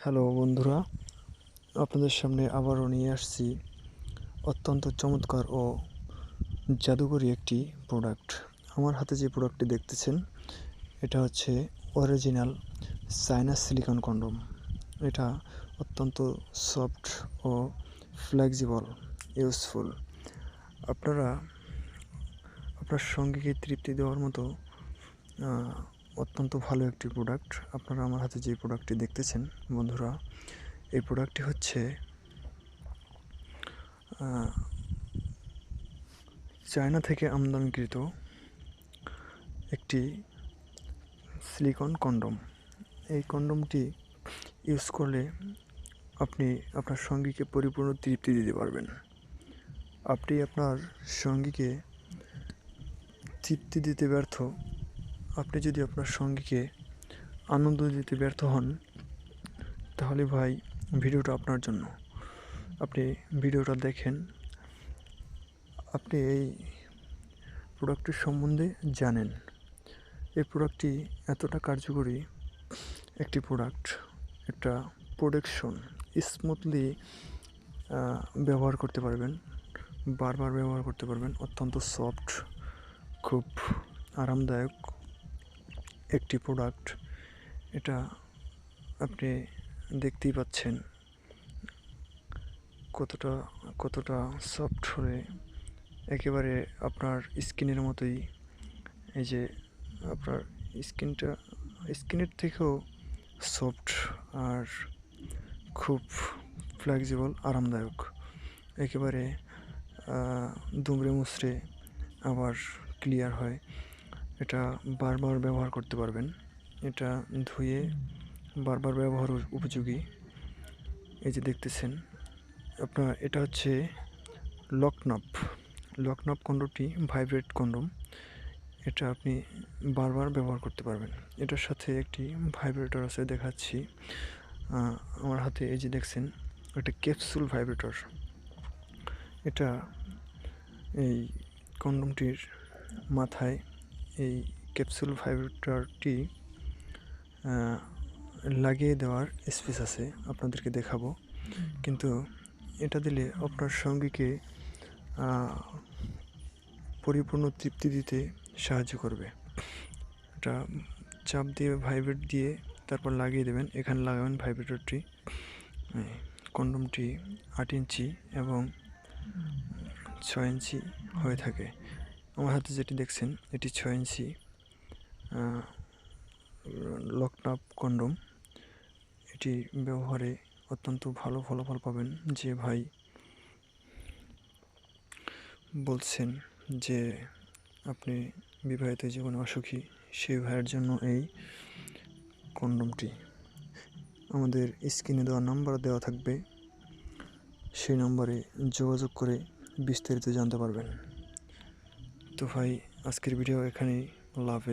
Hello বন্ধুরা, আপনাদের সামনে আবারও নিয়ে আসছি অত্যন্ত চমৎকার ও জাদুকরী একটি প্রোডাক্ট। আমার হাতে যে প্রোডাক্টটি দেখতেছেন এটা হচ্ছে অরিজিনাল চায়না সিলিকন কন্ডম। এটা অত্যন্ত সফট ও ফ্লেক্সিবল, ইউজফুল। আপনারা আপনার সঙ্গীকে তৃপ্তি দেওয়ার মতো অত্যন্ত ভালো একটি প্রোডাক্ট। আপনারা আমার হাতে যে প্রোডাক্টটি দেখতেছেন বন্ধুরা, এই প্রোডাক্টটি হচ্ছে চায়না থেকে আমদানিকৃত একটি সিলিকন কন্ডম। এই কন্ডমটি ইউজ করলে আপনি আপনার সঙ্গীকে পরিপূর্ণ তৃপ্তি দিতে পারবেন। আপনি আপনার সঙ্গীকে তৃপ্তি দিতে ব্যর্থ, আপনি যদি আপনার সঙ্গীকে আনন্দ দিতে ব্যর্থ হন, তাহলে ভাই ভিডিওটা আপনার জন্য। আপনি ভিডিওটা দেখেন, আপনি এই প্রোডাক্টটির সম্বন্ধে জানেন। এই প্রোডাক্টটি এতটা কার্যকরী একটি প্রোডাক্ট, একটা প্রোটেকশন, স্মুথলি ব্যবহার করতে পারবেন, বারবার ব্যবহার করতে পারবেন। অত্যন্ত সফট, খুব আরামদায়ক একটি প্রোডাক্ট। এটা আপনি দেখতেই পাচ্ছেন কতটা সফট হলে একেবারে আপনার স্কিনের মতোই। এই যে আপনার স্কিনের থেকেও সফট আর খুব ফ্লেক্সিবল, আরামদায়ক, একেবারে দুমড়ে মুচড়ে আবার ক্লিয়ার হয়। এটা বারবার ব্যবহার করতে পারবেন। এটা ধুয়ে বারবার ব্যবহার উপযোগী। এই যে দেখতেছেন আপনার, এটা হচ্ছে লকনপ কন্ডমটি ভাইব্রেট কন্ডম। এটা আপনি বারবার ব্যবহার করতে পারবেন। এটার সাথে একটি ভাইব্রেটর আছে, দেখাচ্ছি। আমার হাতে এই যে দেখছেন, একটা ক্যাপসুল ভাইব্রেটর। এটা এই কন্ডমটির মাথায় এই ক্যাপসুল ভাইব্রেটরটি লাগিয়ে দেওয়ার স্পেস আছে, আপনাদেরকে দেখাবো। কিন্তু এটা দিলে আপনার সঙ্গীকে পরিপূর্ণ তৃপ্তি দিতে সাহায্য করবে। এটা চাপ দিয়ে ভাইব্রেট দিয়ে তারপর লাগিয়ে দেবেন। এখানে লাগাবেন ভাইব্রেটরটি। কন্ডমটি 8 ইঞ্চি এবং 6 ইঞ্চি হয়ে থাকে। আমার হাতে যেটি দেখছেন এটি 6 ইঞ্চি লকনপ কন্ডম। এটি ব্যবহারে অত্যন্ত ভালো ফলাফল পাবেন। যে ভাই বলছেন যে আপনি বিবাহিত জীবনে অসুখী, সেই ভাইয়ের জন্য এই কন্ডমটি। আমাদের স্ক্রিনে দেওয়া নাম্বার দেওয়া থাকবে, সেই নম্বরে যোগাযোগ করে বিস্তারিত জানতে পারবেন। তো ভাই, আজকের ভিডিও এখানেই। আল্লাহ হাফেজ।